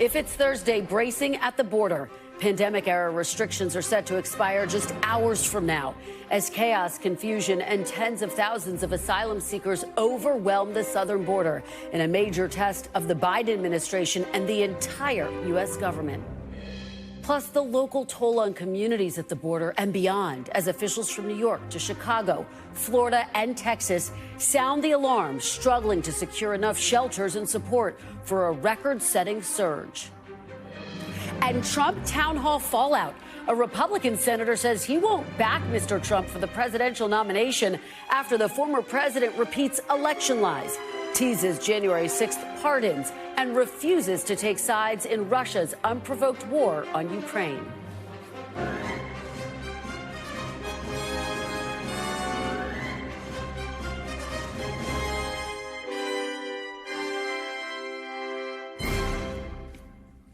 If it's Thursday, bracing at the border. Pandemic-era restrictions are set to expire just hours from now as chaos, confusion, and tens of thousands of asylum seekers overwhelm the southern border in a major test of the Biden administration and the entire U.S. government. Plus, the local toll on communities at the border and beyond as officials from New York to Chicago, Florida, and Texas sound the alarm, struggling to secure enough shelters and support for a record-setting surge. And Trump town hall fallout. A Republican senator says he won't back Mr. Trump for the presidential nomination after the former president repeats election lies, teases January 6th pardons, and refuses to take sides in Russia's unprovoked war on Ukraine.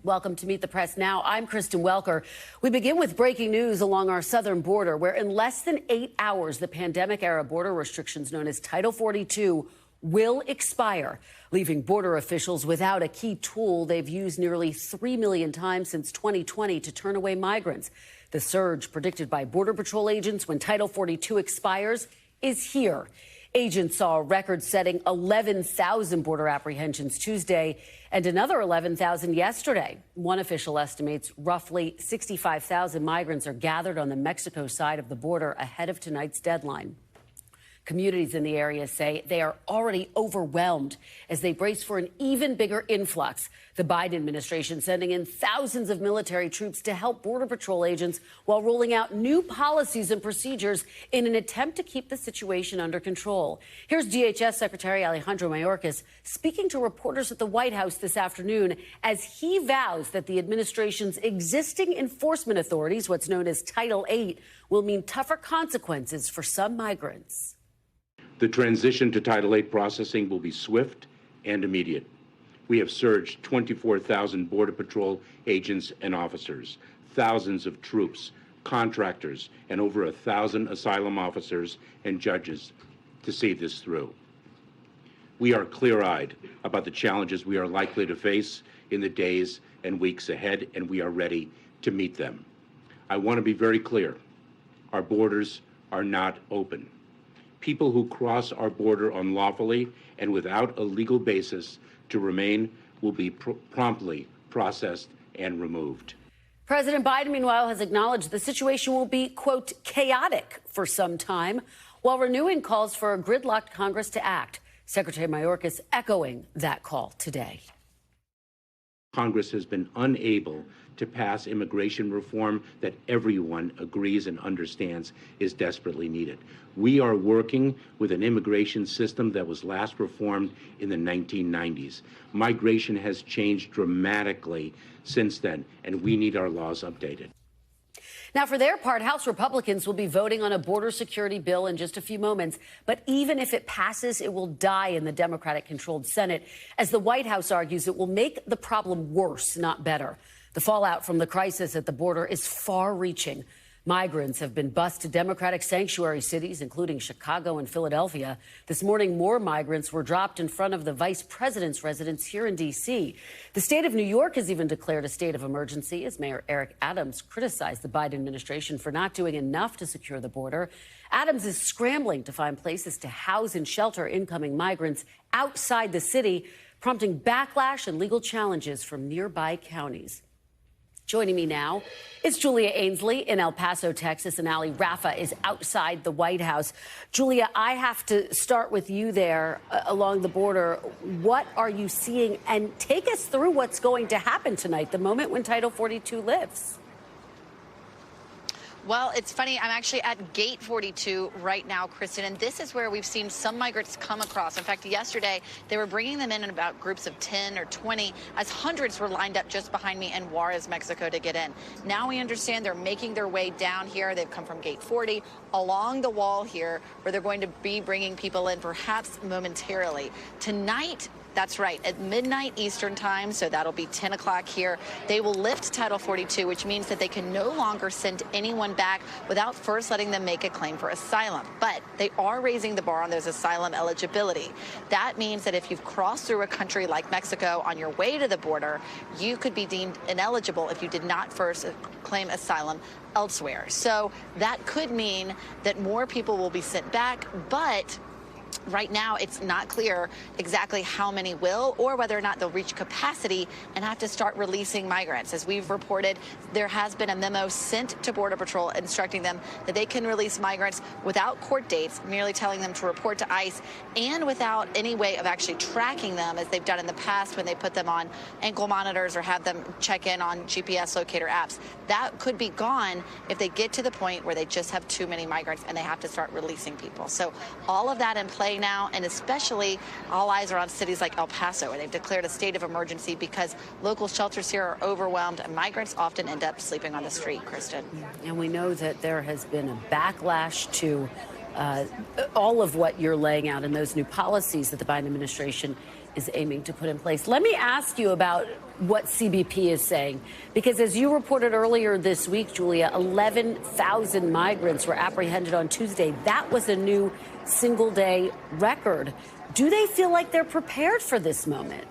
Welcome to Meet the Press Now. I'm Kristen Welker. We begin with breaking news along our southern border, where in less than 8 hours, the pandemic-era border restrictions known as Title 42 will expire, leaving border officials without a key tool they've used nearly 3 million times since 2020 to turn away migrants. The surge predicted by Border Patrol agents when Title 42 expires is here. Agents saw a record-setting 11,000 border apprehensions Tuesday and another 11,000 yesterday. One official estimates roughly 65,000 migrants are gathered on the Mexico side of the border ahead of tonight's deadline. Communities in the area say they are already overwhelmed as they brace for an even bigger influx. The Biden administration sending in thousands of military troops to help Border Patrol agents while rolling out new policies and procedures in an attempt to keep the situation under control. Here's DHS Secretary Alejandro Mayorkas speaking to reporters at the White House this afternoon as he vows that the administration's existing enforcement authorities, what's known as Title 8, will mean tougher consequences for some migrants. The transition to Title 8 processing will be swift and immediate. We have surged 24,000 Border Patrol agents and officers, thousands of troops, contractors, and over 1,000 asylum officers and judges to see this through. We are clear-eyed about the challenges we are likely to face in the days and weeks ahead, and we are ready to meet them. I want to be very clear. Our borders are not open. People who cross our border unlawfully and without a legal basis to remain will be promptly processed and removed. President Biden, meanwhile, has acknowledged the situation will be, quote, chaotic for some time, while renewing calls for a gridlocked Congress to act. Secretary Mayorkas echoing that call today. Congress has been unable to pass immigration reform that everyone agrees and understands is desperately needed. We are working with an immigration system that was last reformed in the 1990s. Migration has changed dramatically since then, and we need our laws updated. Now, for their part, House Republicans will be voting on a border security bill in just a few moments. But even if it passes, it will die in the Democratic-controlled Senate, as the White House argues it will make the problem worse, not better. The fallout from the crisis at the border is far-reaching. Migrants have been bused to Democratic sanctuary cities, including Chicago and Philadelphia. This morning, more migrants were dropped in front of the vice president's residence here in D.C. The state of New York has even declared a state of emergency as Mayor Eric Adams criticized the Biden administration for not doing enough to secure the border. Adams is scrambling to find places to house and shelter incoming migrants outside the city, prompting backlash and legal challenges from nearby counties. Joining me now is Julia Ainsley in El Paso, Texas, and Ali Rafa is outside the White House. Julia, I have to start with you there along the border. What are you seeing? And take us through what's going to happen tonight, the moment when Title 42 lifts. Well, it's funny. I'm actually at Gate 42 right now, Kristen, and this is where we've seen some migrants come across. In fact, yesterday, they were bringing them in about groups of 10 or 20 as hundreds were lined up just behind me in Juarez, Mexico to get in. Now we understand they're making their way down here. They've come from Gate 40 along the wall here where they're going to be bringing people in perhaps momentarily. Tonight, That's right. At midnight Eastern time, so that'll be 10 o'clock here, they will lift Title 42, which means that they can no longer send anyone back without first letting them make a claim for asylum. But they are raising the bar on those asylum eligibility. That means that if you've crossed through a country like Mexico on your way to the border, you could be deemed ineligible if you did not first claim asylum elsewhere. So that could mean that more people will be sent back, but right now, it's not clear exactly how many will or whether or not they'll reach capacity and have to start releasing migrants. As we've reported, there has been a memo sent to Border Patrol instructing them that they can release migrants without court dates, merely telling them to report to ICE, and without any way of actually tracking them, as they've done in the past when they put them on ankle monitors or have them check in on GPS locator apps. That could be gone if they get to the point where they just have too many migrants and they have to start releasing people. So all of that in play now, and especially all eyes are on cities like El Paso, where they've declared a state of emergency because local shelters here are overwhelmed and migrants often end up sleeping on the street, Kristen. And we know that there has been a backlash to all of what you're laying out in those new policies that the Biden administration is aiming to put in place. Let me ask you about what CBP is saying, because as you reported earlier this week, Julia, 11,000 migrants were apprehended on Tuesday. That was a new single-day record. Do they feel like they're prepared for this moment?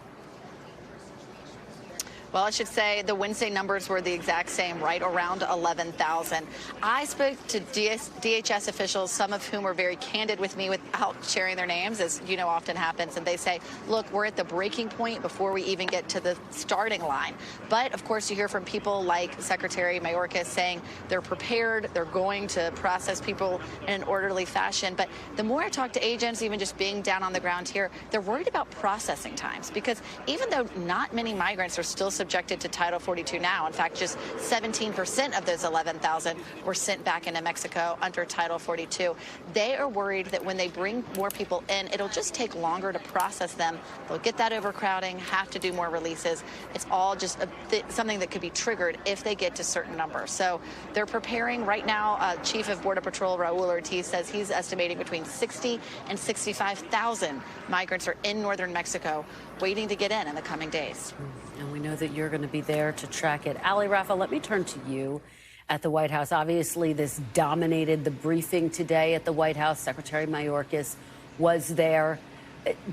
Well, I should say the Wednesday numbers were the exact same, right around 11,000. I spoke to DHS officials, some of whom were very candid with me without sharing their names, as you know often happens. And they say, look, we're at the breaking point before we even get to the starting line. But, of course, you hear from people like Secretary Mayorkas saying they're prepared, they're going to process people in an orderly fashion. But the more I talk to agents, even just being down on the ground here, they're worried about processing times, because even though not many migrants are still subjected to Title 42 now. In fact, just 17% of those 11,000 were sent back into Mexico under Title 42. They are worried that when they bring more people in, it'll just take longer to process them. They'll get that overcrowding, have to do more releases. It's all just something that could be triggered if they get to certain numbers. So they're preparing right now. Chief of Border Patrol Raul Ortiz says he's estimating between 60 and 65,000 migrants are in northern Mexico waiting to get in the coming days. And we know that you're going to be there to track it. Ali, Rafa, let me turn to you at the White House. Obviously, this dominated the briefing today at the White House. Secretary Mayorkas was there.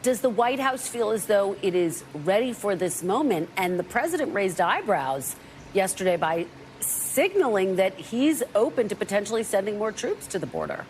Does the White House feel as though it is ready for this moment? And the president raised eyebrows yesterday by signaling that he's open to potentially sending more troops to the border.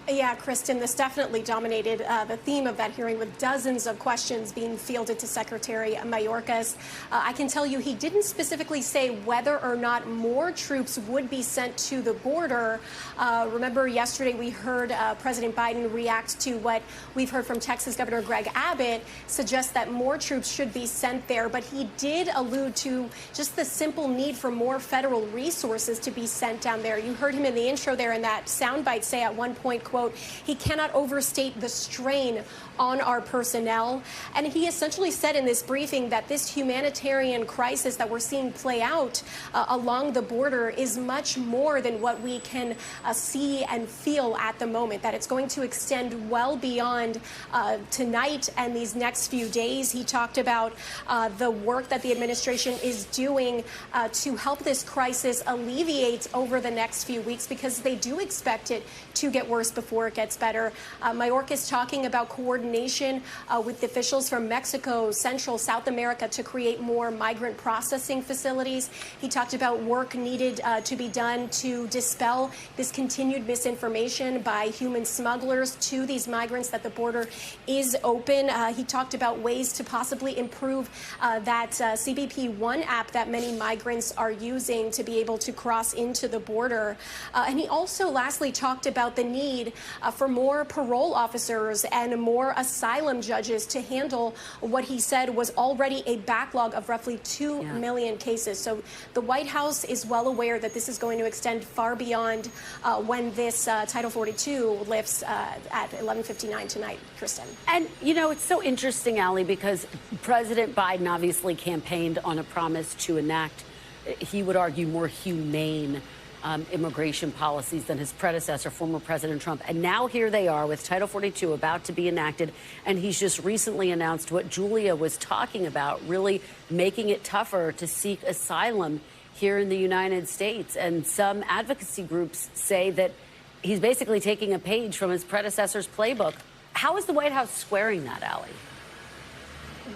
Yeah, Kristen, this definitely dominated the theme of that hearing, with dozens of questions being fielded to Secretary Mayorkas. I can tell you he didn't specifically say whether or not more troops would be sent to the border. Remember, yesterday we heard President Biden react to what we've heard from Texas Governor Greg Abbott, suggest that more troops should be sent there. But he did allude to just the simple need for more federal resources to be sent down there. You heard him in the intro there in that soundbite say at one point, quote, he cannot overstate the strain on our personnel. And he essentially said in this briefing that this humanitarian crisis that we're seeing play out along the border is much more than what we can see and feel at the moment, that it's going to extend well beyond tonight and these next few days. He talked about the work that the administration is doing to help this crisis alleviate over the next few weeks, because they do expect it to get worse before it gets better. Mayorkas talking about coordination with officials from Mexico, Central, South America to create more migrant processing facilities. He talked about work needed to be done to dispel this continued misinformation by human smugglers to these migrants that the border is open. He talked about ways to possibly improve that CBP One app that many migrants are using to be able to cross into the border. And he also lastly talked about the need for more parole officers and more asylum judges to handle what he said was already a backlog of roughly 2 million cases. So the White House is well aware that this is going to extend far beyond when this Title 42 lifts at 11:59 tonight, Kristen. And, you know, it's so interesting, Ali, because President Biden obviously campaigned on a promise to enact, he would argue, more humane immigration policies than his predecessor, former President Trump. And now here they are with Title 42 about to be enacted. And he's just recently announced what Julia was talking about, really making it tougher to seek asylum here in the United States. And some advocacy groups say that he's basically taking a page from his predecessor's playbook. How is the White House squaring that, Allie?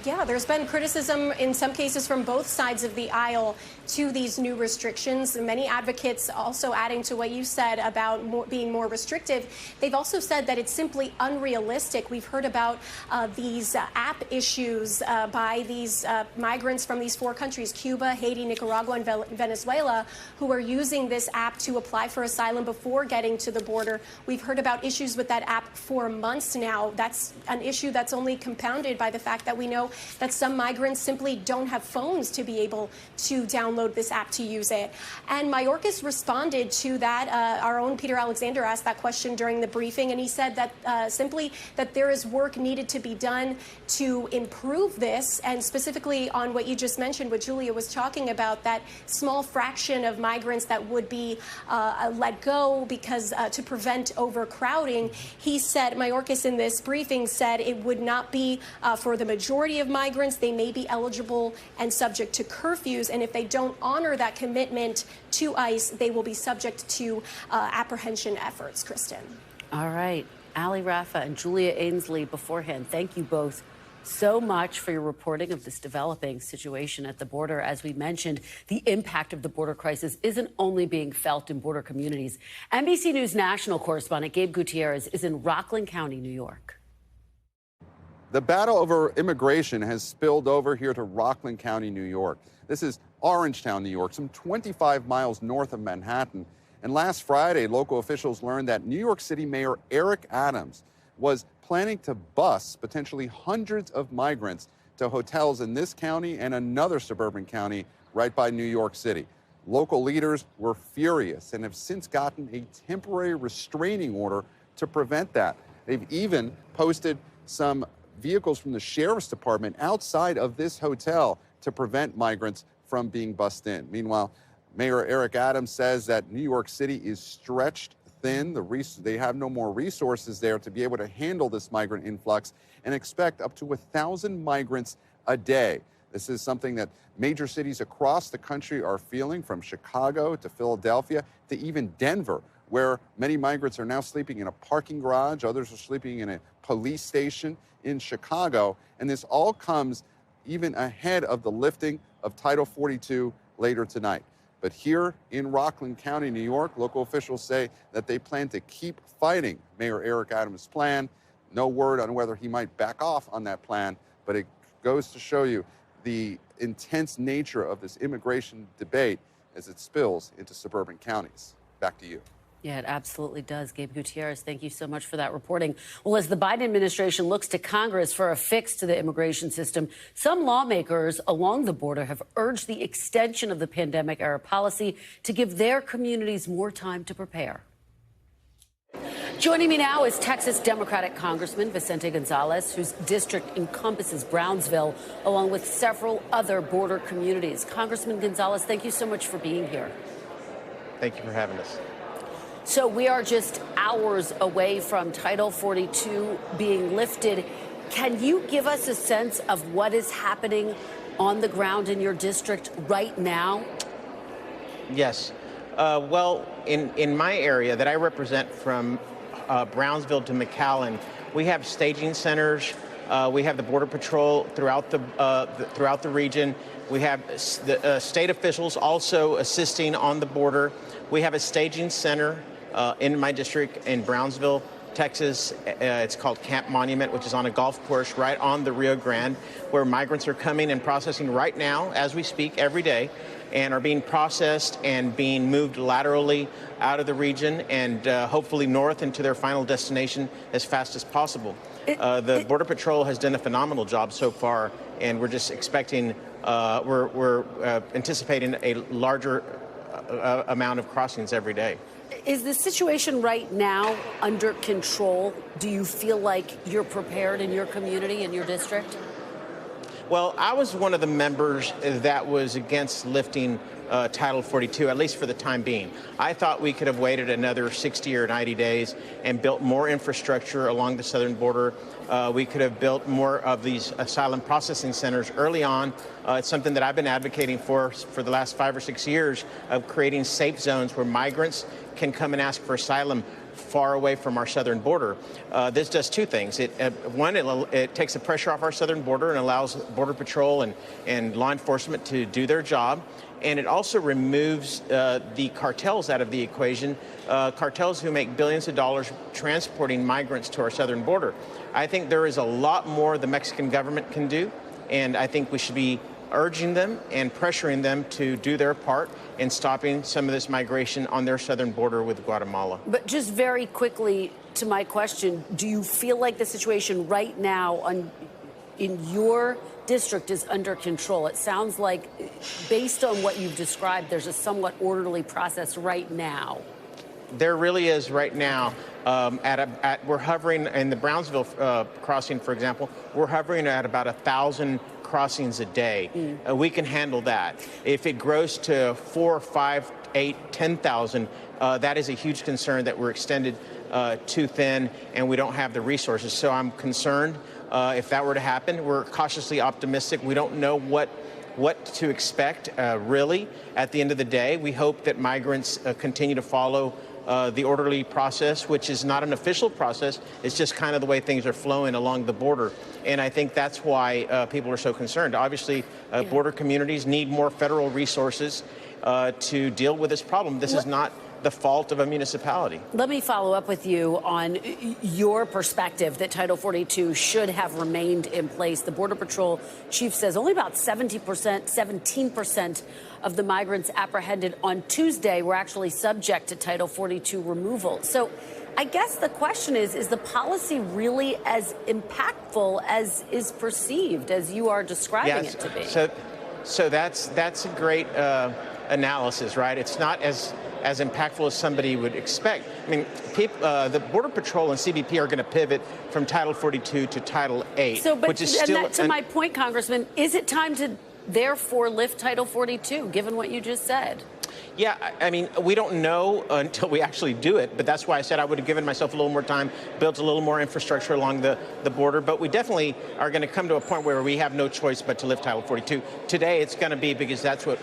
Yeah, there's been criticism in some cases from both sides of the aisle to these new restrictions. Many advocates also adding to what you said about being more restrictive. They've also said that it's simply unrealistic. We've heard about these app issues by these migrants from these 4 countries, Cuba, Haiti, Nicaragua, and Venezuela, who are using this app to apply for asylum before getting to the border. We've heard about issues with that app for months now. That's an issue that's only compounded by the fact that we know that some migrants simply don't have phones to be able to download this app to use it. And Mayorkas responded to that. Our own Peter Alexander asked that question during the briefing, and he said that simply that there is work needed to be done to improve this, and specifically on what you just mentioned, what Julia was talking about, that small fraction of migrants that would be let go because to prevent overcrowding. He said, Mayorkas in this briefing said it would not be for the majority of migrants. They may be eligible and subject to curfews, and if they don't honor that commitment to ICE, they will be subject to apprehension efforts. Kristen. All right. Ali Rafa and Julia Ainsley beforehand, thank you both so much for your reporting of this developing situation at the border. As we mentioned, the impact of the border crisis isn't only being felt in border communities. NBC News national correspondent Gabe Gutierrez is in Rockland County, New York. The battle over immigration has spilled over here to Rockland County, New York. This is Orangetown, New York, some 25 miles north of Manhattan. And last Friday, local officials learned that New York City Mayor Eric Adams was planning to bus potentially hundreds of migrants to hotels in this county and another suburban county right by New York City. Local leaders were furious and have since gotten a temporary restraining order to prevent that. They've even posted some vehicles from the sheriff's department outside of this hotel to prevent migrants from being bussed in. Meanwhile, Mayor Eric Adams says that New York City is stretched thin. They have no more resources there to be able to handle this migrant influx and expect up to 1,000 migrants a day. This is something that major cities across the country are feeling, from Chicago to Philadelphia to even Denver, where many migrants are now sleeping in a parking garage. Others are sleeping in a police station in Chicago. And this all comes even ahead of the lifting of Title 42 later tonight. But here in Rockland County, New York, local officials say that they plan to keep fighting Mayor Eric Adams' plan. No word on whether he might back off on that plan, but it goes to show you the intense nature of this immigration debate as it spills into suburban counties. Back to you. Yeah, it absolutely does. Gabe Gutierrez, thank you so much for that reporting. Well, as the Biden administration looks to Congress for a fix to the immigration system, some lawmakers along the border have urged the extension of the pandemic-era policy to give their communities more time to prepare. Joining me now is Texas Democratic Congressman Vincente Gonzalez, whose district encompasses Brownsville, along with several other border communities. Congressman Gonzalez, thank you so much for being here. Thank you for having us. So we are just hours away from Title 42 being lifted. Can you give us a sense of what is happening on the ground in your district right now? Yes. Well, in my area that I represent, from Brownsville to McAllen, we have staging centers. We have the Border Patrol throughout the region. We have the state officials also assisting on the border. We have a staging center in my district in Brownsville, Texas. It's called Camp Monument, which is on a golf course right on the Rio Grande, where migrants are coming and processing right now, as we speak, every day, and are being processed and being moved laterally out of the region and hopefully north into their final destination as fast as possible. The Border Patrol has done a phenomenal job so far, and we're just expecting, we're anticipating a larger amount of crossings every day. Is the situation right now under control? Do you feel like you're prepared in your community, in your district? Well, I was one of the members that was against lifting Title 42, at least for the time being. I thought we could have waited another 60 or 90 days and built more infrastructure along the southern border. We could have built more of these asylum processing centers early on. It's something that I've been advocating for the last 5 or 6 years, of creating safe zones where migrants can come and ask for asylum far away from our southern border. This does two things. It takes the pressure off our southern border and allows Border Patrol and law enforcement to do their job. And it also removes the cartels out of the equation, cartels who make billions of dollars transporting migrants to our southern border. I think there is a lot more the Mexican government can do, and I think we should be urging them and pressuring them to do their part in stopping some of this migration on their southern border with Guatemala. But just very quickly to my question, do you feel like the situation right now in your district is under control? It sounds like, based on what you've described, there's a somewhat orderly process right now. There really is right now. We're hovering in the Brownsville crossing, for example. We're hovering at about 1,000 crossings a day. We can handle that. If it grows to 4, 5, 8, 10,000, that is a huge concern that we're extended too thin and we don't have the resources. So I'm concerned if that were to happen. We're cautiously optimistic. We don't know what to expect, really, at the end of the day. We hope that migrants continue to follow the orderly process, which is not an official process. It's just kind of the way things are flowing along the border. And I think that's why people are so concerned. Obviously, border communities need more federal resources to deal with this problem. This is not the fault of a municipality. Let me follow up with you on your perspective that Title 42 should have remained in place. The Border Patrol chief says only about 17% of the migrants apprehended on Tuesday were actually subject to Title 42 removal. So I guess the question is the policy really as impactful as is perceived, as you are describing it to be? So that's a great analysis, right? It's not as impactful as somebody would expect. I mean, the Border Patrol and CBP are going to pivot from Title 42 to Title 8, which is still... To my point, Congressman, is it time to therefore lift Title 42, given what you just said? Yeah, I mean, we don't know until we actually do it, but that's why I said I would have given myself a little more time, built a little more infrastructure along the border, but we definitely are going to come to a point where we have no choice but to lift Title 42. Today it's going to be because that's what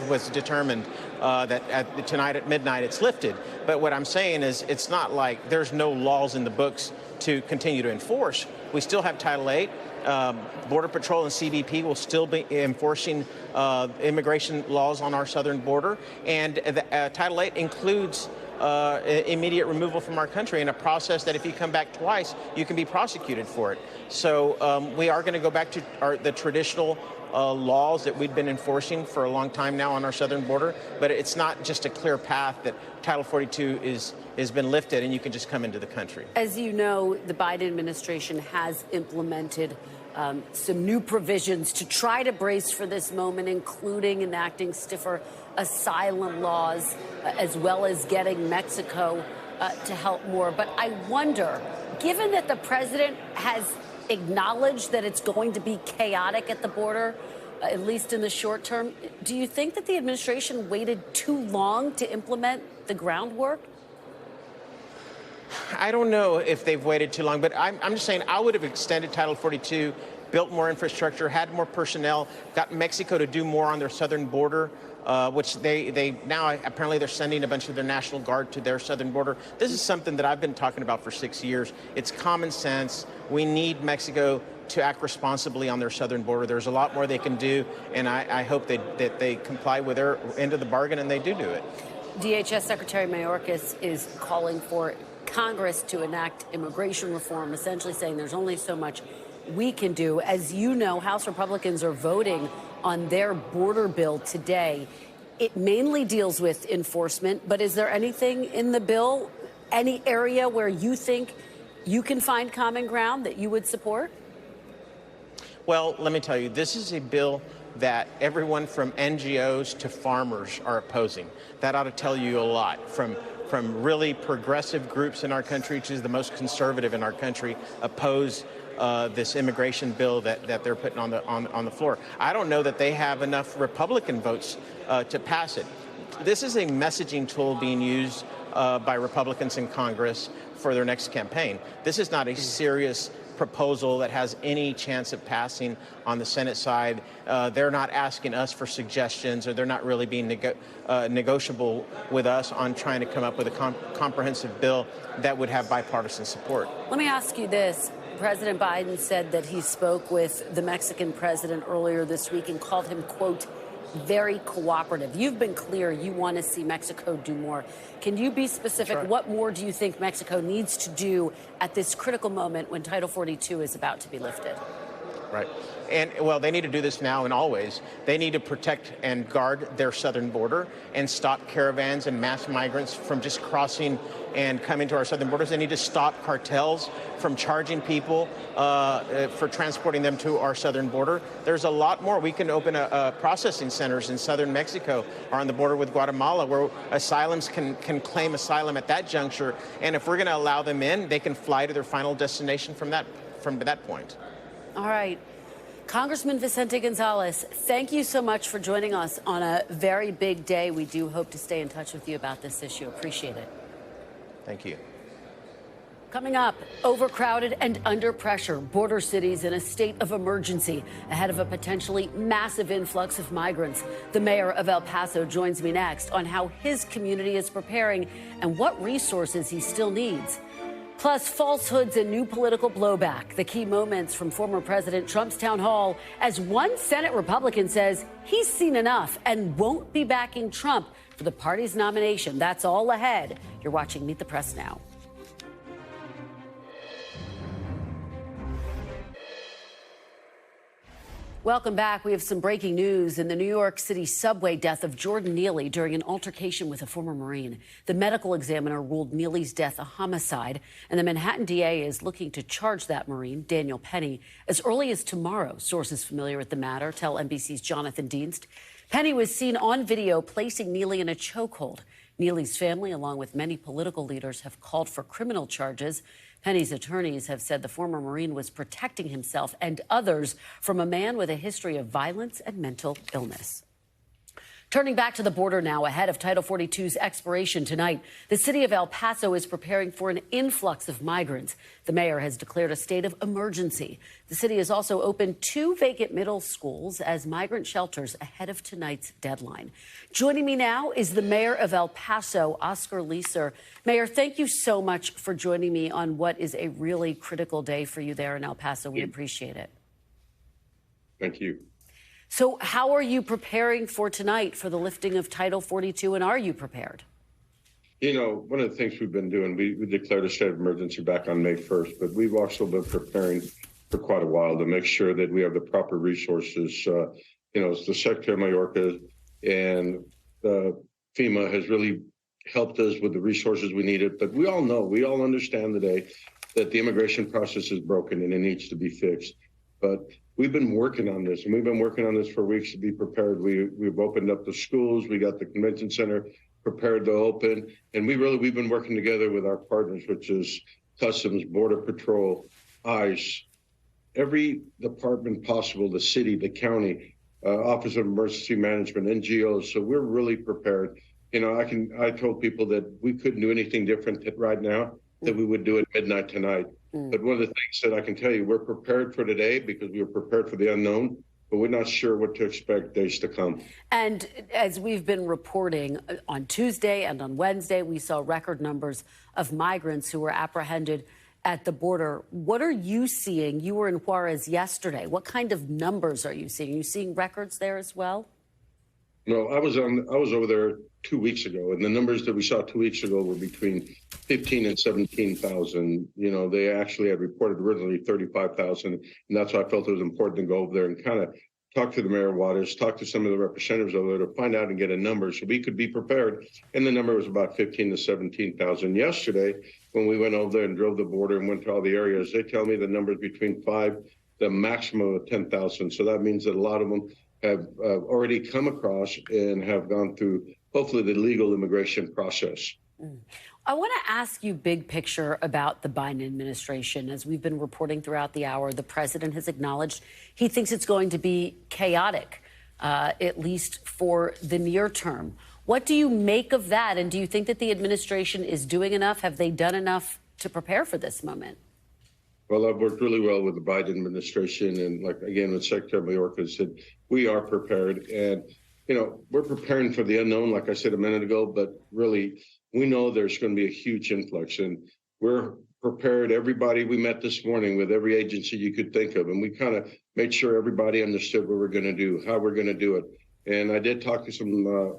was determined, that tonight at midnight it's lifted. But what I'm saying is it's not like there's no laws in the books to continue to enforce. We still have Title 8. Border Patrol and CBP will still be enforcing immigration laws on our southern border. And Title 8 includes immediate removal from our country in a process that if you come back twice, you can be prosecuted for it. So we are going to go back to the traditional laws that we've been enforcing for a long time now on our southern border. But it's not just a clear path that Title 42 has been lifted and you can just come into the country. As you know, the Biden administration has implemented some new provisions to try to brace for this moment, including enacting stiffer asylum laws, as well as getting Mexico to help more. But I wonder, given that the president has acknowledged that it's going to be chaotic at the border, at least in the short term, do you think that the administration waited too long to implement the groundwork? I don't know if they've waited too long, but I'm just saying I would have extended Title 42, built more infrastructure, had more personnel, got Mexico to do more on their southern border, which they now apparently they're sending a bunch of their National Guard to their southern border. This is something that I've been talking about for 6 years. It's common sense. We need Mexico to act responsibly on their southern border. There's a lot more they can do, and I hope that they comply with their end of the bargain, and they do it. DHS Secretary Mayorkas is calling for Congress to enact immigration reform, essentially saying there's only so much we can do. As you know, House Republicans are voting on their border bill today. It mainly deals with enforcement, but is there anything in the bill, any area where you think you can find common ground that you would support? Well, let me tell you, this is a bill that everyone from NGOs to farmers are opposing. That ought to tell you a lot. From really progressive groups in our country to the most conservative in our country oppose this immigration bill that they're putting on the floor. I don't know that they have enough Republican votes to pass it. This is a messaging tool being used by Republicans in Congress for their next campaign. This is not a serious proposal that has any chance of passing on the Senate side. They're not asking us for suggestions, or they're not really being negotiable with us on trying to come up with a comprehensive bill that would have bipartisan support. Let me ask you this. President Biden said that he spoke with the Mexican president earlier this week and called him, quote, very cooperative. You've been clear you want to see Mexico do more. Can you be specific? Right. What more do you think Mexico needs to do at this critical moment when Title 42 is about to be lifted? Right. And, well, they need to do this now and always. They need to protect and guard their southern border and stop caravans and mass migrants from just crossing and coming to our southern borders. They need to stop cartels from charging people for transporting them to our southern border. There's a lot more. We can open processing centers in southern Mexico or on the border with Guatemala where asylums can claim asylum at that juncture. And if we're going to allow them in, they can fly to their final destination from that point. All right. Congressman Vincente Gonzalez, thank you so much for joining us on a very big day. We do hope to stay in touch with you about this issue. Appreciate it. Thank you. Coming up, overcrowded and under pressure, border cities in a state of emergency ahead of a potentially massive influx of migrants. The mayor of El Paso joins me next on how his community is preparing and what resources he still needs. Plus, falsehoods and new political blowback, the key moments from former President Trump's town hall, as one Senate Republican says he's seen enough and won't be backing Trump for the party's nomination. That's all ahead. You're watching Meet the Press now. Welcome back. We have some breaking news in the New York City subway death of Jordan Neely during an altercation with a former Marine. The medical examiner ruled Neely's death a homicide, and the Manhattan DA is looking to charge that Marine, Daniel Penny, as early as tomorrow. Sources familiar with the matter tell NBC's Jonathan Dienst. Penny was seen on video placing Neely in a chokehold. Neely's family, along with many political leaders, have called for criminal charges. Penny's attorneys have said the former Marine was protecting himself and others from a man with a history of violence and mental illness. Turning back to the border now, ahead of Title 42's expiration tonight, the city of El Paso is preparing for an influx of migrants. The mayor has declared a state of emergency. The city has also opened 2 vacant middle schools as migrant shelters ahead of tonight's deadline. Joining me now is the mayor of El Paso, Oscar Leeser. Mayor, thank you so much for joining me on what is a really critical day for you there in El Paso. We appreciate it. Thank you. So how are you preparing for tonight for the lifting of Title 42, and are you prepared? You know, one of the things we've been doing, we declared a state of emergency back on May 1st, but we've also been preparing for quite a while to make sure that we have the proper resources. You know, the Secretary of Mayorkas and FEMA has really helped us with the resources we needed. But we all know, we all understand today that the immigration process is broken and it needs to be fixed. But we've been working on this, and we've been working on this for weeks to be prepared. We've opened up the schools. We got the convention center prepared to open. And we've been working together with our partners, which is Customs, Border Patrol, ICE, every department possible, the city, the county, Office of Emergency Management, NGOs. So we're really prepared. You know, I told people that we couldn't do anything different right now, that we would do at midnight tonight. But one of the things that I can tell you, we're prepared for today because we were prepared for the unknown, but we're not sure what to expect days to come. And as we've been reporting, on Tuesday and on Wednesday, we saw record numbers of migrants who were apprehended at the border. What are you seeing? You were in Juarez yesterday. What kind of numbers are you seeing? Are you seeing records there as well? No, I was over there 2 weeks ago, and the numbers that we saw 2 weeks ago were between 15 and 17,000. You know, they actually had reported originally 35,000, and that's why I felt it was important to go over there and kind of talk to the mayor of Juarez, talk to some of the representatives over there to find out and get a number so we could be prepared. And the number was about 15 to 17,000. Yesterday, when we went over there and drove the border and went to all the areas, they tell me the number is between 5, the maximum of 10,000. So that means that a lot of them have already come across and have gone through hopefully the legal immigration process. I want to ask you big picture about the Biden administration. As we've been reporting throughout the hour, the president has acknowledged he thinks it's going to be chaotic, at least for the near term. What do you make of that? And do you think that the administration is doing enough? Have they done enough to prepare for this moment? Well, I've worked really well with the Biden administration. And like, again, with Secretary Mayorkas said, we are prepared. And, you know, we're preparing for the unknown, like I said a minute ago, but really, we know there's going to be a huge influx. And we're prepared. Everybody we met this morning with every agency you could think of. And we kind of made sure everybody understood what we're going to do, how we're going to do it. And I did talk to some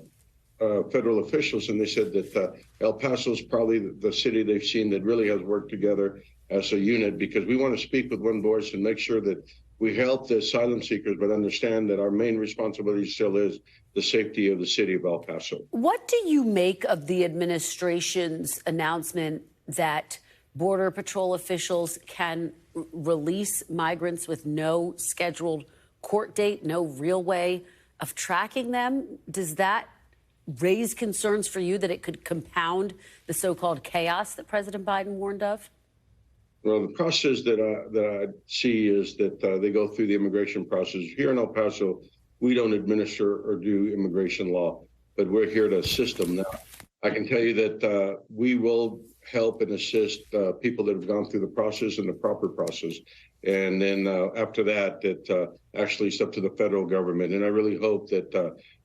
federal officials, and they said that El Paso is probably the city they've seen that really has worked together as a unit, because we want to speak with one voice and make sure that we help the asylum seekers, but understand that our main responsibility still is the safety of the city of El Paso. What do you make of the administration's announcement that Border Patrol officials can release migrants with no scheduled court date, no real way of tracking them? Does that raise concerns for you that it could compound the so-called chaos that President Biden warned of? Well, the process that I see is that they go through the immigration process. Here in El Paso, we don't administer or do immigration law, but we're here to assist them. Now, I can tell you that we will help and assist people that have gone through the process and the proper process. And then after that, actually it's up to the federal government. And I really hope that,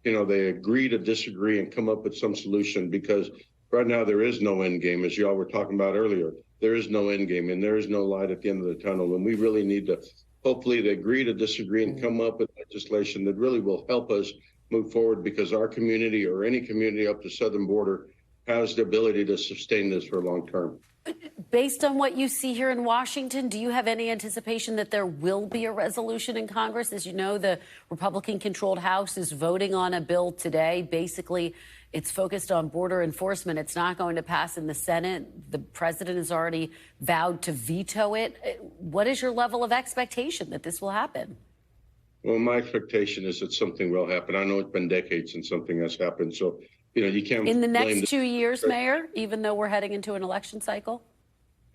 they agree to disagree and come up with some solution, because right now there is no end game, as y'all were talking about earlier. There is no end game and there is no light at the end of the tunnel. And we really need to, hopefully they agree to disagree and come up with legislation that really will help us move forward, because our community or any community up the southern border has the ability to sustain this for long term. Based on what you see here in Washington, do you have any anticipation that there will be a resolution in Congress? As you know, the Republican-controlled House is voting on a bill today. Basically, it's focused on border enforcement. It's not going to pass in the Senate. The president has already vowed to veto it. What is your level of expectation that this will happen? Well, my expectation is that something will happen. I know it's been decades since something has happened. So, you can't in the blame next 2 years, Mayor, even though we're heading into an election cycle?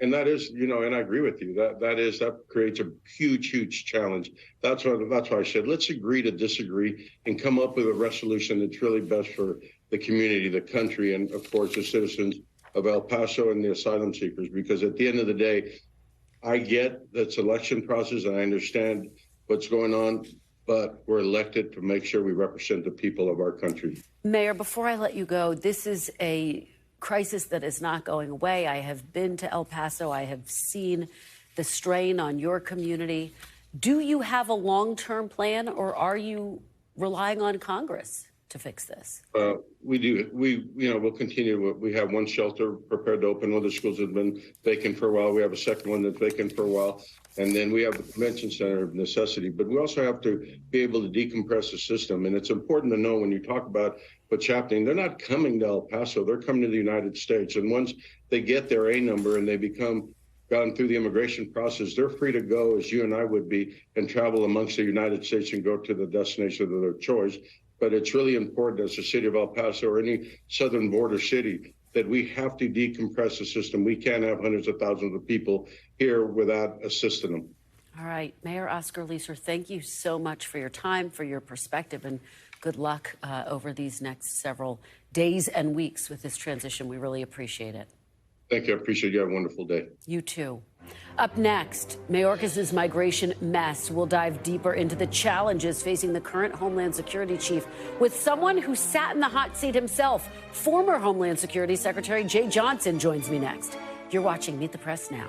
And that is, and I agree with you. That creates a huge challenge. That's why I said, let's agree to disagree and come up with a resolution that's really best for the community, the country, and of course the citizens of El Paso and the asylum seekers. Because at the end of the day, I get that's election process and I understand what's going on, but we're elected to make sure we represent the people of our country. Mayor, before I let you go, this is a crisis that is not going away. I have been to El Paso. I have seen the strain on your community. Do you have a long-term plan, or are you relying on Congress to fix this? We do. We'll continue. We have one shelter prepared to open. One of the schools has been vacant for a while. We have a second one that's vacant for a while. And then we have the convention center of necessity. But we also have to be able to decompress the system. And it's important to know when you talk about what's happening, they're not coming to El Paso. They're coming to the United States. And once they get their A number and they gone through the immigration process, they're free to go, as you and I would be, and travel amongst the United States and go to the destination of their choice. But it's really important as the city of El Paso or any southern border city that we have to decompress the system. We can't have hundreds of thousands of people here without assisting them. All right. Mayor Oscar Leeser, thank you so much for your time, for your perspective, and good luck over these next several days and weeks with this transition. We really appreciate it. Thank you. I appreciate it. You have a wonderful day. You too. Up next, Mayorkas' migration mess. We'll dive deeper into the challenges facing the current Homeland Security chief with someone who sat in the hot seat himself. Former Homeland Security Secretary Jay Johnson joins me next. You're watching Meet the Press Now.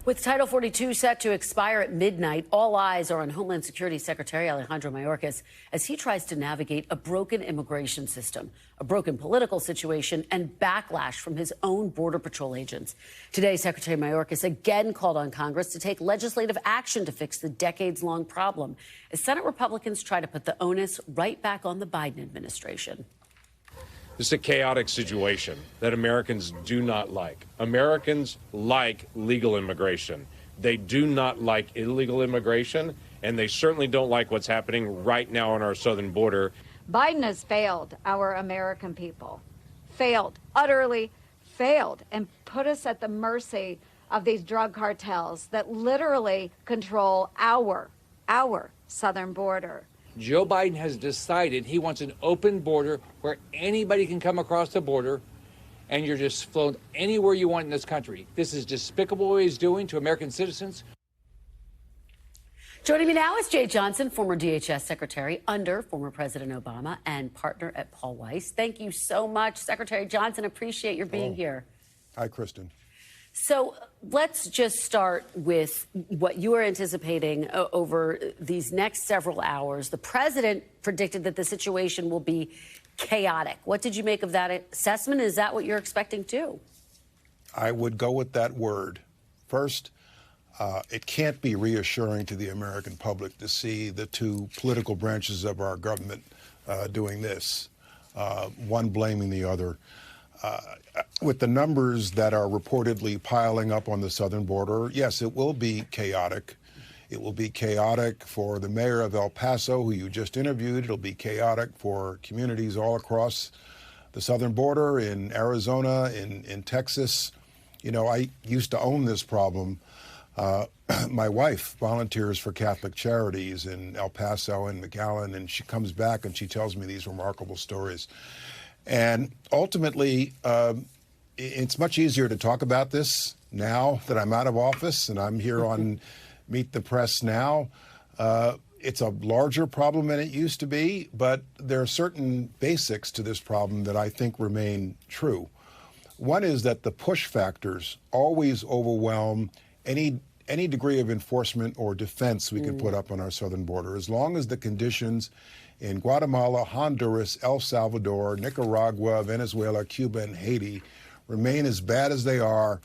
With Title 42 set to expire at midnight, all eyes are on Homeland Security Secretary Alejandro Mayorkas as he tries to navigate a broken immigration system, a broken political situation, and backlash from his own Border Patrol agents. Today, Secretary Mayorkas again called on Congress to take legislative action to fix the decades-long problem as Senate Republicans try to put the onus right back on the Biden administration. This is a chaotic situation that Americans do not like. Americans like legal immigration. They do not like illegal immigration, and they certainly don't like what's happening right now on our southern border. Biden has failed our American people, failed, utterly failed, and put us at the mercy of these drug cartels that literally control our southern border. Joe Biden has decided he wants an open border where anybody can come across the border and you're just flown anywhere you want in this country. This is despicable what he's doing to American citizens. Joining me now is Jay Johnson, former DHS secretary under former President Obama and partner at Paul Weiss. Thank you so much, Secretary Johnson. Appreciate your being here. Hi, Kristen. So let's just start with what you are anticipating over these next several hours. The president predicted that the situation will be chaotic. What did you make of that assessment? Is that what you're expecting too? I would go with that word. First, it can't be reassuring to the American public to see the two political branches of our government doing this, one blaming the other. With the numbers that are reportedly piling up on the southern border, yes, it will be chaotic. It will be chaotic for the mayor of El Paso, who you just interviewed. It'll be chaotic for communities all across the southern border, in Arizona, in Texas. You know, I used to own this problem. My wife volunteers for Catholic Charities in El Paso and McAllen, and she comes back and she tells me these remarkable stories. And ultimately, it's much easier to talk about this now that I'm out of office and I'm here on Meet the Press now. It's a larger problem than it used to be, but there are certain basics to this problem that I think remain true. One is that the push factors always overwhelm any degree of enforcement or defense we can put up on our southern border. As long as the conditions in Guatemala, Honduras, El Salvador, Nicaragua, Venezuela, Cuba, and Haiti remain as bad as they are,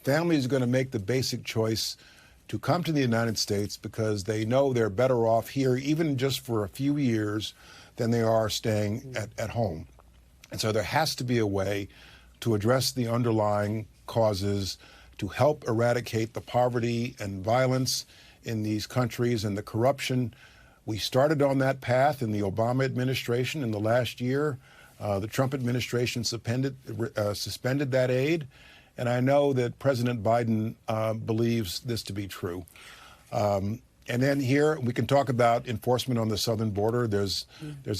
families are going to make the basic choice to come to the United States because they know they're better off here, even just for a few years, than they are staying at home. And so there has to be a way to address the underlying causes, to help eradicate the poverty and violence in these countries and the corruption. We started on that path in the Obama administration in the last year. The Trump administration suspended that aid. And I know that President Biden believes this to be true. And then here we can talk about enforcement on the southern border. There's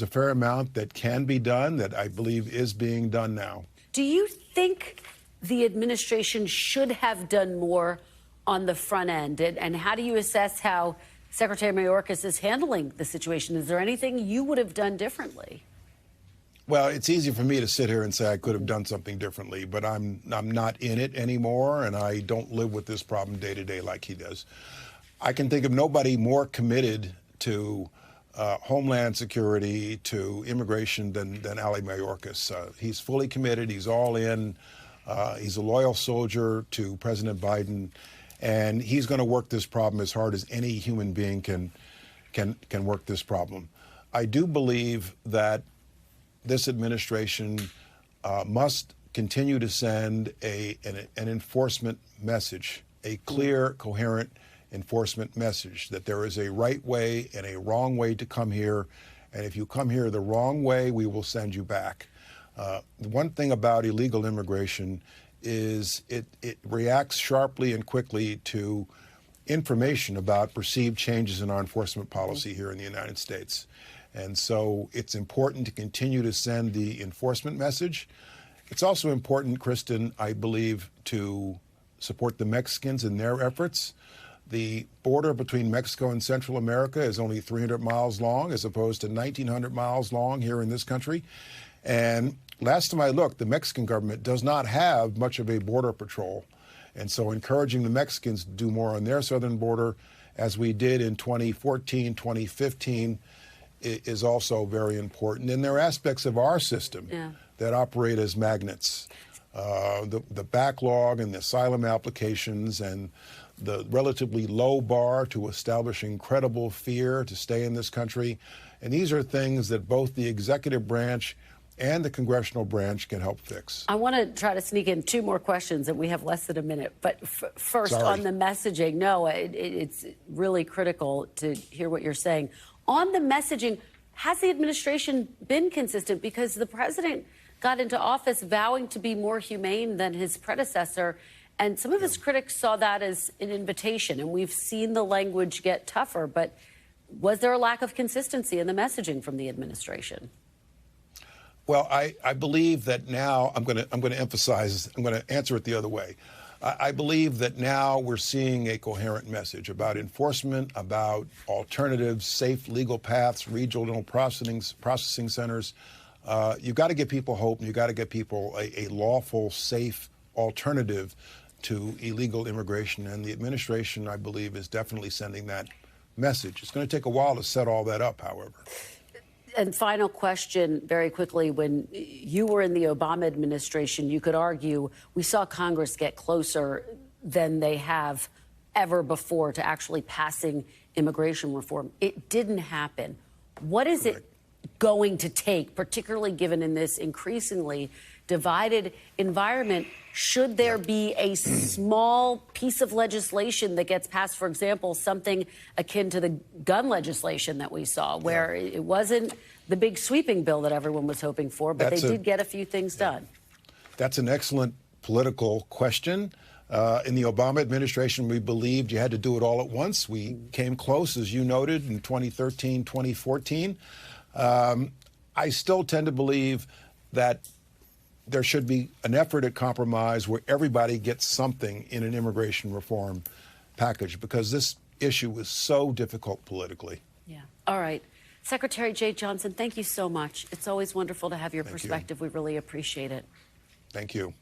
a fair amount that can be done that I believe is being done now. Do you think the administration should have done more on the front end? And how do you assess how Secretary Mayorkas is handling the situation? Is there anything you would have done differently? Well, it's easy for me to sit here and say I could have done something differently, but I'm not in it anymore, and I don't live with this problem day to day like he does. I can think of nobody more committed to Homeland Security, to immigration than Ali Mayorkas. He's fully committed. He's all in. He's a loyal soldier to President Biden, and he's going to work this problem as hard as any human being can work this problem. I do believe that this administration must continue to send an enforcement message, a clear, coherent enforcement message that there is a right way and a wrong way to come here. And if you come here the wrong way, we will send you back. One thing about illegal immigration is it reacts sharply and quickly to information about perceived changes in our enforcement policy here in the United States. And so it's important to continue to send the enforcement message. It's also important, Kristen, I believe, to support the Mexicans in their efforts. The border between Mexico and Central America is only 300 miles long, as opposed to 1,900 miles long here in this country. And last time I looked, the Mexican government does not have much of a border patrol. And so encouraging the Mexicans to do more on their southern border, as we did in 2014, 2015, is also very important. And there are aspects of our system that operate as magnets. The backlog and the asylum applications and the relatively low bar to establishing credible fear to stay in this country. And these are things that both the executive branch and the congressional branch can help fix. I want to try to sneak in 2 more questions, and we have less than a minute. But first, Sorry. on the messaging, no, it's really critical to hear what you're saying. On the messaging, has the administration been consistent? Because the president got into office vowing to be more humane than his predecessor, and some of his critics saw that as an invitation, and we've seen the language get tougher. But was there a lack of consistency in the messaging from the administration? Well, I believe that now I'm going to emphasize. I'm going to answer it the other way. I believe that now we're seeing a coherent message about enforcement, about alternatives, safe legal paths, regional processing centers. You've got to give people hope, and you've got to give people a lawful, safe alternative to illegal immigration. And the administration, I believe, is definitely sending that message. It's going to take a while to set all that up, however. And final question, very quickly. When you were in the Obama administration, you could argue we saw Congress get closer than they have ever before to actually passing immigration reform. It didn't happen. What is it going to take, particularly given in this increasingly divided environment? Should there be a small piece of legislation that gets passed, for example, something akin to the gun legislation that we saw, where it wasn't the big sweeping bill that everyone was hoping for, but they did get a few things done? That's an excellent political question. In the Obama administration, we believed you had to do it all at once. We came close, as you noted, in 2013, 2014. I still tend to believe that there should be an effort at compromise where everybody gets something in an immigration reform package, because this issue is so difficult politically. Yeah. All right. Secretary Jay Johnson, thank you so much. It's always wonderful to have your perspective. We really appreciate it. Thank you.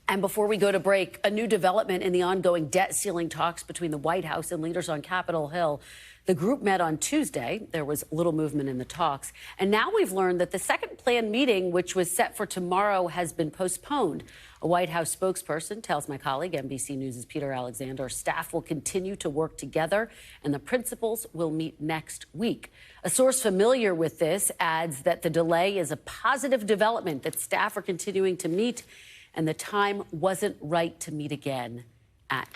And before we go to break, a new development in the ongoing debt ceiling talks between the White House and leaders on Capitol Hill. The group met on Tuesday. There was little movement in the talks. And now we've learned that the second planned meeting, which was set for tomorrow, has been postponed. A White House spokesperson tells my colleague, NBC News' Peter Alexander, staff will continue to work together and the principals will meet next week. A source familiar with this adds that the delay is a positive development, that staff are continuing to meet, and the time wasn't right to meet again at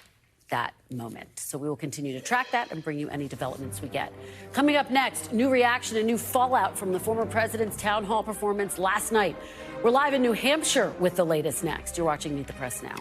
that moment. So we will continue to track that and bring you any developments we get. Coming up next, new reaction and new fallout from the former president's town hall performance last night. We're live in New Hampshire with the latest next. You're watching Meet the Press Now.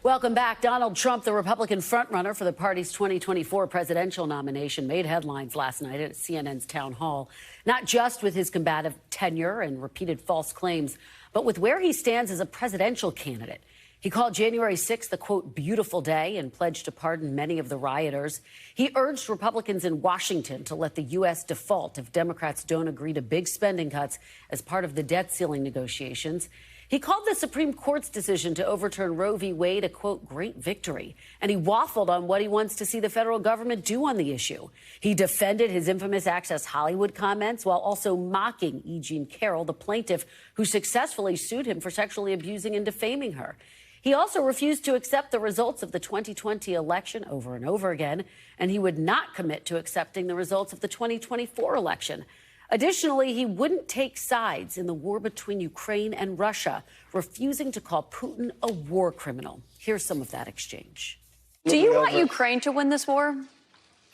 Welcome back. Donald Trump, the Republican frontrunner for the party's 2024 presidential nomination, made headlines last night at CNN's town hall, not just with his combative tenure and repeated false claims, but with where he stands as a presidential candidate. He called January 6th a, quote, beautiful day and pledged to pardon many of the rioters. He urged Republicans in Washington to let the U.S. default if Democrats don't agree to big spending cuts as part of the debt ceiling negotiations. He called the Supreme Court's decision to overturn Roe v. Wade a, quote, great victory. And he waffled on what he wants to see the federal government do on the issue. He defended his infamous Access Hollywood comments while also mocking E. Jean Carroll, the plaintiff who successfully sued him for sexually abusing and defaming her. He also refused to accept the results of the 2020 election over and over again, and he would not commit to accepting the results of the 2024 election. Additionally, he wouldn't take sides in the war between Ukraine and Russia, refusing to call Putin a war criminal. Here's some of that exchange. Do you want Ukraine to win this war?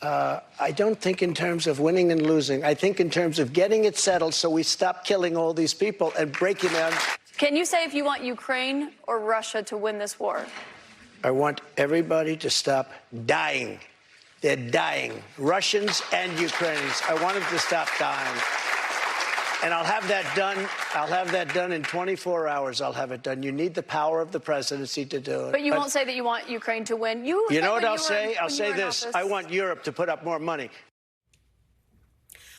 I don't think in terms of winning and losing. I think in terms of getting it settled so we stop killing all these people and breaking them. Can you say if you want Ukraine or Russia to win this war? I want everybody to stop dying. They're dying, Russians and Ukrainians. I want them to stop dying. And I'll have that done. I'll have that done in 24 hours. I'll have it done. You need the power of the presidency to do it. But you won't say that you want Ukraine to win. You know what I'll say? I'll say this. I want Europe to put up more money.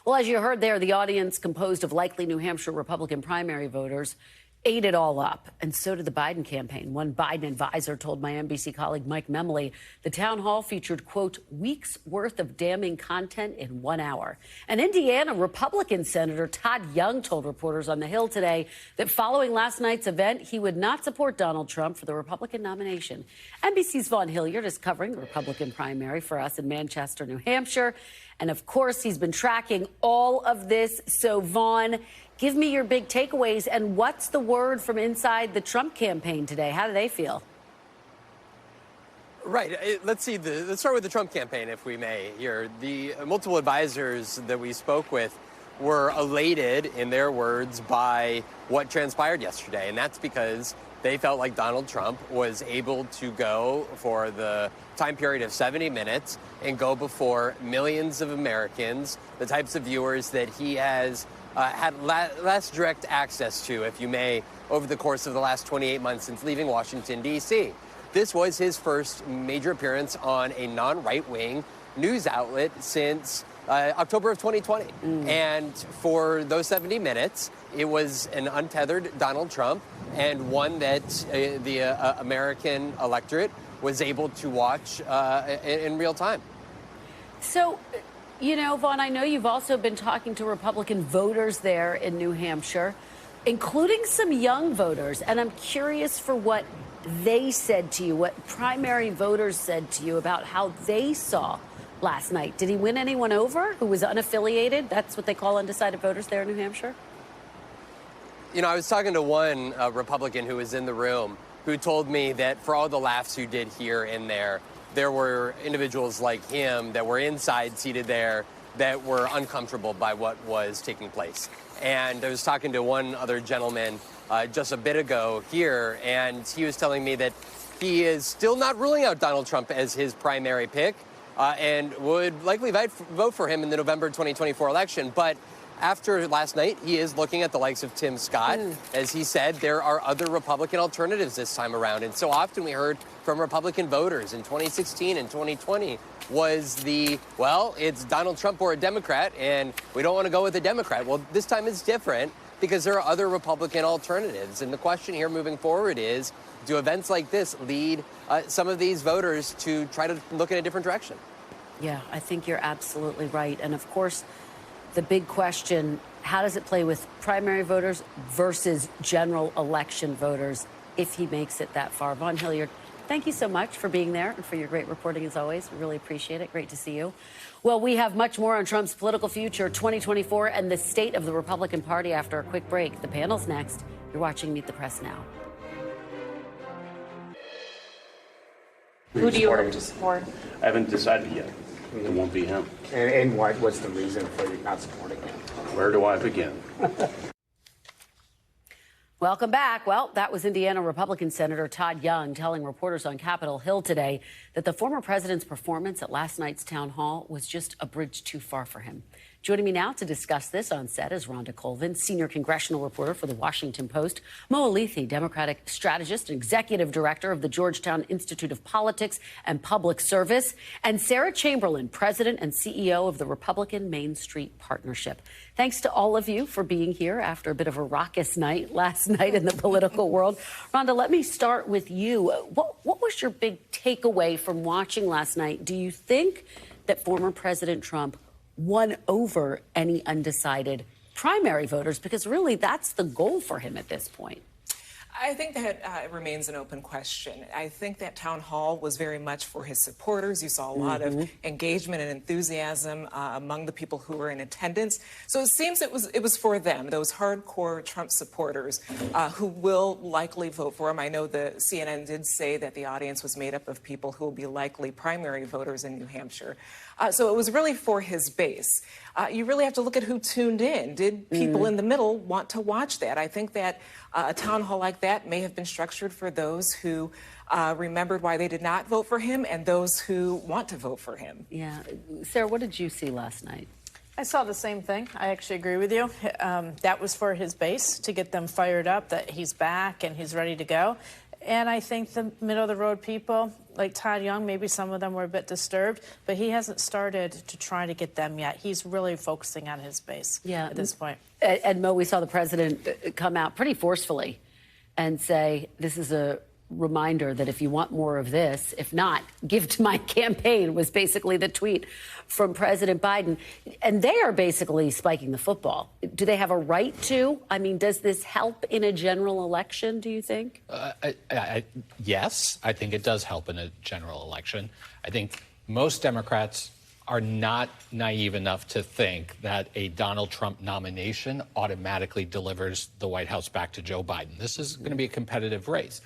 Well, as you heard there, the audience, composed of likely New Hampshire Republican primary voters, ate it all up, and so did the Biden campaign. One Biden advisor told my NBC colleague Mike Memley the town hall featured, quote, weeks worth of damning content in 1 hour. And Indiana Republican Senator Todd Young told reporters on the Hill today that following last night's event, he would not support Donald Trump for the Republican nomination. NBC's Vaughn Hilliard is covering the Republican primary for us in Manchester, New Hampshire. And of course, he's been tracking all of this. So, Vaughn, give me your big takeaways. And what's the word from inside the Trump campaign today? How do they feel? Right. Let's start with the Trump campaign, if we may, here. The multiple advisors that we spoke with were elated, in their words, by what transpired yesterday. And that's because they felt like Donald Trump was able to go for the time period of 70 minutes and go before millions of Americans, the types of viewers that he has had less direct access to, if you may, over the course of the last 28 months since leaving Washington, D.C. This was his first major appearance on a non-right-wing news outlet since October of 2020. And for those 70 minutes, it was an untethered Donald Trump and one that the American electorate was able to watch in real time. So, you know, Vaughn, I know you've also been talking to Republican voters there in New Hampshire, including some young voters. And I'm curious for what they said to you, what primary voters said to you about how they saw last night. Did he win anyone over who was unaffiliated? That's what they call undecided voters there in New Hampshire? You know, I was talking to one Republican who was in the room who told me that for all the laughs you did here and there were individuals like him that were inside seated there that were uncomfortable by what was taking place. And I was talking to one other gentleman just a bit ago here, and he was telling me that he is still not ruling out Donald Trump as his primary pick and would likely vote for him in the November 2024 election. But after last night, he is looking at the likes of Tim Scott. As he said, there are other Republican alternatives this time around. And so often we heard from Republican voters in 2016 and 2020 was well, it's Donald Trump or a Democrat, and we don't want to go with a Democrat. Well, this time it's different because there are other Republican alternatives. And the question here moving forward is, do events like this lead some of these voters to try to look in a different direction? Yeah, I think you're absolutely right. And of course, the big question, how does it play with primary voters versus general election voters if he makes it that far? Vaughn Hilliard, thank you so much for being there and for your great reporting as always. We really appreciate it. Great to see you. Well, we have much more on Trump's political future, 2024, and the state of the Republican Party after a quick break. The panel's next. You're watching Meet the Press now. Who do you want to support? I haven't decided yet. It won't be him. And what's the reason for you not supporting him? Where do I begin? Welcome back. Well, that was Indiana Republican Senator Todd Young telling reporters on Capitol Hill today that the former president's performance at last night's town hall was just a bridge too far for him. Joining me now to discuss this on set is Rhonda Colvin, senior congressional reporter for The Washington Post, Mo Alithi, Democratic strategist and executive director of the Georgetown Institute of Politics and Public Service, and Sarah Chamberlain, president and CEO of the Republican Main Street Partnership. Thanks to all of you for being here after a bit of a raucous night last night in the political world. Rhonda, let me start with you. What was your big takeaway from watching last night? Do you think that former President Trump won over any undecided primary voters? Because really, that's the goal for him at this point. I think that remains an open question. I think that town hall was very much for his supporters. You saw a lot of engagement and enthusiasm among the people who were in attendance. So it seems it was for them, those hardcore Trump supporters who will likely vote for him. I know the CNN did say that the audience was made up of people who will be likely primary voters in New Hampshire. So it was really for his base. You really have to look at who tuned in. Did people in the middle want to watch that? I think that a town hall like that may have been structured for those who remembered why they did not vote for him and those who want to vote for him. Yeah. Sarah, what did you see last night? I saw the same thing. I actually agree with you. That was for his base to get them fired up, that he's back and he's ready to go. And I think the middle-of-the-road people, like Todd Young, maybe some of them were a bit disturbed, but he hasn't started to try to get them yet. He's really focusing on his base at this point. And Mo, we saw the president come out pretty forcefully and say, this is a reminder that if you want more of this, if not, give to my campaign, was basically the tweet from President Biden. And they are basically spiking the football. Do they have a right to? I mean, does this help in a general election, do you think? Yes, I think it does help in a general election. I think most Democrats are not naive enough to think that a Donald Trump nomination automatically delivers the White House back to Joe Biden. This is going to be a competitive race.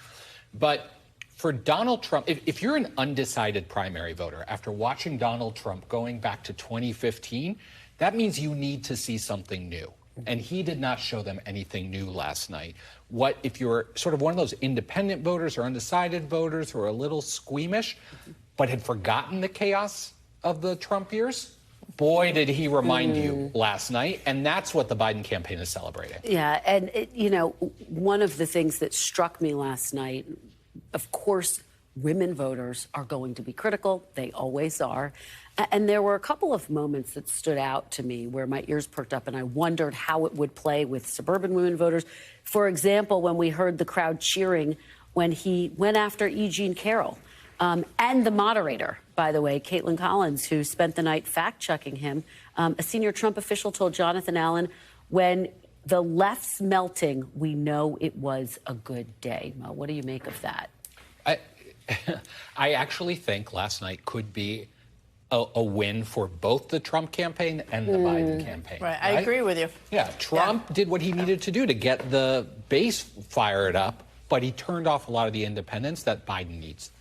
But for Donald Trump, if you're an undecided primary voter, after watching Donald Trump going back to 2015, that means you need to see something new. And he did not show them anything new last night. What if you're sort of one of those independent voters or undecided voters who are a little squeamish, but had forgotten the chaos of the Trump years? Boy, did he remind you last night. And that's what the Biden campaign is celebrating. Yeah. And, one of the things that struck me last night, of course, women voters are going to be critical. They always are. And there were a couple of moments that stood out to me where my ears perked up and I wondered how it would play with suburban women voters. For example, when we heard the crowd cheering when he went after E. Jean Carroll. And the moderator, by the way, Caitlin Collins, who spent the night fact-checking him. A senior Trump official told Jonathan Allen, when the left's melting, we know it was a good day. Mo, what do you make of that? I actually think last night could be a win for both the Trump campaign and the Biden campaign. Right, I agree with you. Yeah, Trump did what he needed to do to get the base fired up, but he turned off a lot of the independents that Biden needs.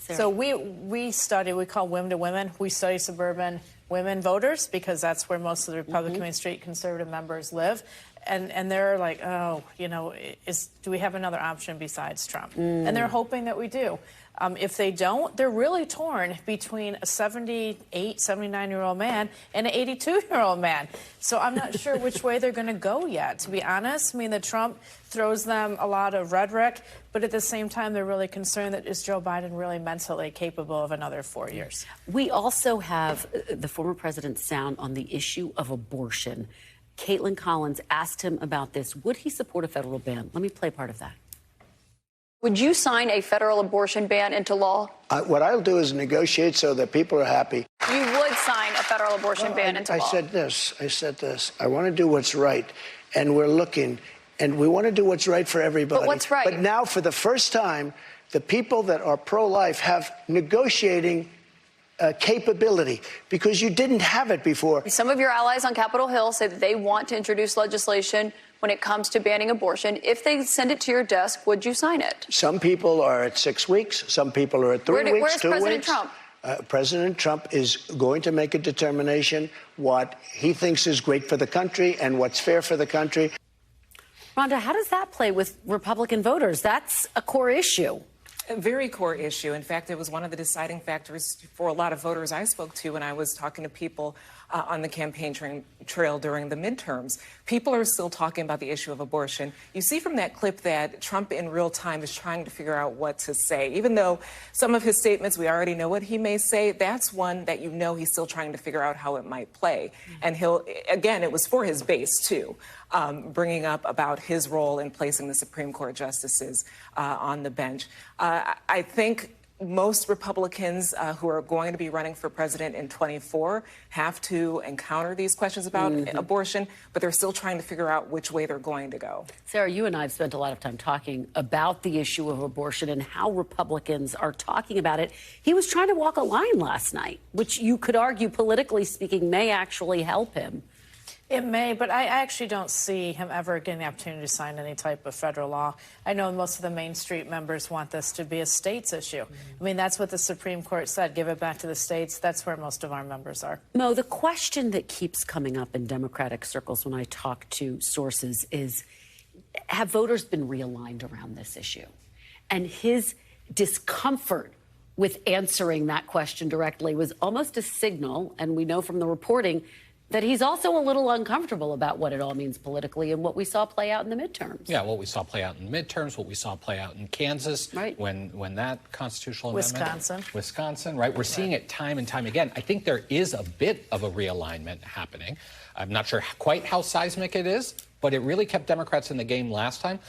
So we study, we call Women to Women. We study suburban women voters because that's where most of the Republican Main Street conservative members live. And they're like, oh, do we have another option besides Trump? And they're hoping that we do. If they don't, they're really torn between a 78, 79-year-old man and an 82-year-old man. So I'm not sure which way they're going to go yet, to be honest. I mean, the Trump throws them a lot of rhetoric, but at the same time, they're really concerned that is Joe Biden really mentally capable of another 4 years? We also have the former president's sound on the issue of abortion. Caitlin Collins asked him about this. Would he support a federal ban? Let me play part of that. Would you sign a federal abortion ban into law? What I'll do is negotiate so that people are happy. You would sign a federal abortion ban into law. I said this. I want to do what's right. And we're looking. And we want to do what's right for everybody. But what's right? But now, for the first time, the people that are pro-life have negotiating capability, because you didn't have it before. Some of your allies on Capitol Hill say that they want to introduce legislation when it comes to banning abortion. If they send it to your desk, would you sign it? Some people are at 6 weeks. Some people are at 3 weeks, where's 2 President weeks. Trump? President Trump is going to make a determination what he thinks is great for the country and what's fair for the country. Rhonda, how does that play with Republican voters? That's a core issue. A very core issue. In fact, it was one of the deciding factors for a lot of voters I spoke to when I was talking to people on the campaign trail during the midterms. People are still talking about the issue of abortion. You see from that clip that Trump in real time is trying to figure out what to say. Even though some of his statements, we already know what he may say, that's one that he's still trying to figure out how it might play. And again, it was for his base, too, bringing up about his role in placing the Supreme Court justices on the bench. I think most Republicans who are going to be running for president in 24 have to encounter these questions about abortion, but they're still trying to figure out which way they're going to go. Sarah, you and I have spent a lot of time talking about the issue of abortion and how Republicans are talking about it. He was trying to walk a line last night, which you could argue, politically speaking, may actually help him. It may, but I actually don't see him ever getting the opportunity to sign any type of federal law. I know most of the Main Street members want this to be a states issue. I mean, that's what the Supreme Court said. Give it back to the states. That's where most of our members are. Mo, the question that keeps coming up in Democratic circles when I talk to sources is, have voters been realigned around this issue? And his discomfort with answering that question directly was almost a signal, and we know from the reporting, that he's also a little uncomfortable about what it all means politically and what we saw play out in the midterms. Yeah, what we saw play out in the midterms, what we saw play out in Kansas, right, when that constitutional Wisconsin, right? We're seeing it time and time again. I think there is a bit of a realignment happening. I'm not sure quite how seismic it is, but it really kept Democrats in the game last time.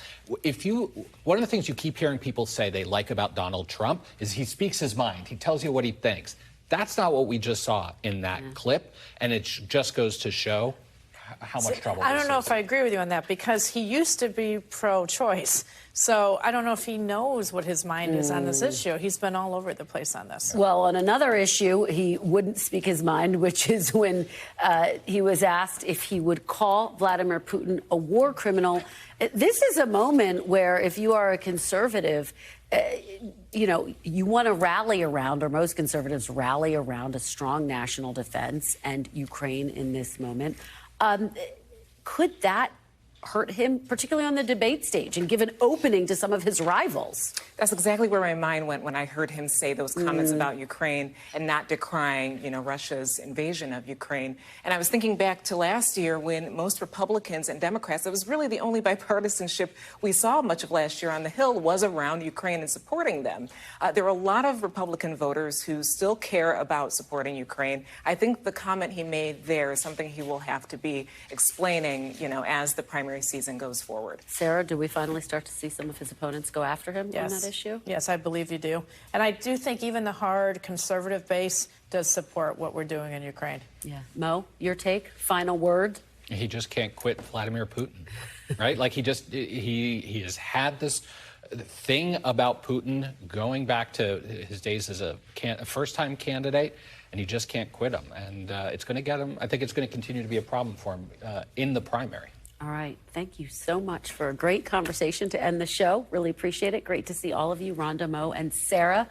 One of the things you keep hearing people say they like about Donald Trump is he speaks his mind. He tells you what he thinks. That's not what we just saw in that clip, and it just goes to show how much trouble I don't know if I agree with you on that, because he used to be pro-choice. So I don't know if he knows what his mind is on this issue. He's been all over the place on this. Well, on another issue, he wouldn't speak his mind, which is when he was asked if he would call Vladimir Putin a war criminal. This is a moment where, if you are a conservative, you want to rally around, or most conservatives rally around, a strong national defense and Ukraine in this moment. Could that hurt him, particularly on the debate stage, and give an opening to some of his rivals? That's exactly where my mind went when I heard him say those comments about Ukraine and not decrying, Russia's invasion of Ukraine. And I was thinking back to last year when most Republicans and Democrats, it was really the only bipartisanship we saw much of last year on the Hill was around Ukraine and supporting them. There are a lot of Republican voters who still care about supporting Ukraine. I think the comment he made there is something he will have to be explaining, as the primary season goes forward. Sarah, do we finally start to see some of his opponents go after him on that issue? Yes, I believe you do. And I do think even the hard conservative base does support what we're doing in Ukraine. Yeah. Mo, your take? Final word? He just can't quit Vladimir Putin, right? Like he has had this thing about Putin going back to his days as a first-time candidate, and he just can't quit him. And it's going to get him, I think it's going to continue to be a problem for him in the primary. All right. Thank you so much for a great conversation to end the show. Really appreciate it. Great to see all of you, Rhonda, Mo, and Sarah.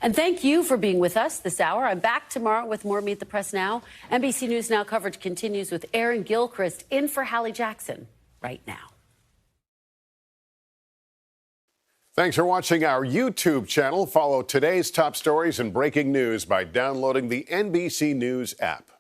And thank you for being with us this hour. I'm back tomorrow with more Meet the Press Now. NBC News Now coverage continues with Aaron Gilchrist in for Hallie Jackson right now. Thanks for watching our YouTube channel. Follow today's top stories and breaking news by downloading the NBC News app.